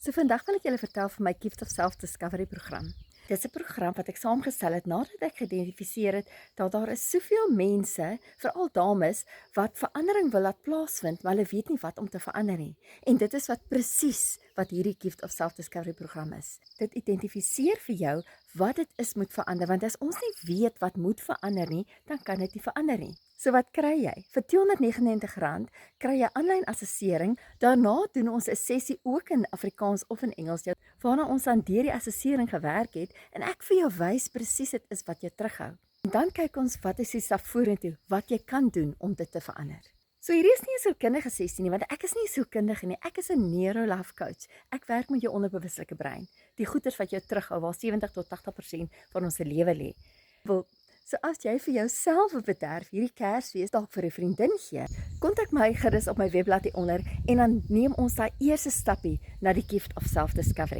So vandag wil ek julle vertel van my Gift of Self-Discovery program. Dit is 'n program wat ek saamgestel het nadat ek geïdentifiseer het dat daar is soveel mense, veral dames, wat verandering wil laat plaasvind, maar hulle weet nie wat om te verander nie. En dit is presies wat hierdie Gift of Self-Discovery program is. Dit identifiseer vir jou wat dit is moet verander, want as ons nie weet wat moet verander nie, dan kan dit nie verander nie. So wat kry jy? Vir R299 kry jy aanlyn assessering. Daarna doen ons 'n sessie ook in Afrikaans of in Engels, waarna ons aan deur die assessering gewerk het en ek vir jou wys presies dit is wat jou terughou. En dan kyk ons wat is die stap vorentoe, wat jy kan doen om dit te verander. So hierdie is nie 'n sielkundige sessie nie, want ek is nie 'n sielkundige nie, ek is 'n neurolife coach. Ek werk met jou onderbewuslike brein, die goeters wat jou terughou, waar 70 tot 80% van ons lewe lê. So as jy vir jouself 'n bederf hierdie Kersfees dalk vir 'n vriendin gee, kontak my gerus op my webblad hieronder en dan neem ons daai eerste stappie na die Gift of Self-Discovery.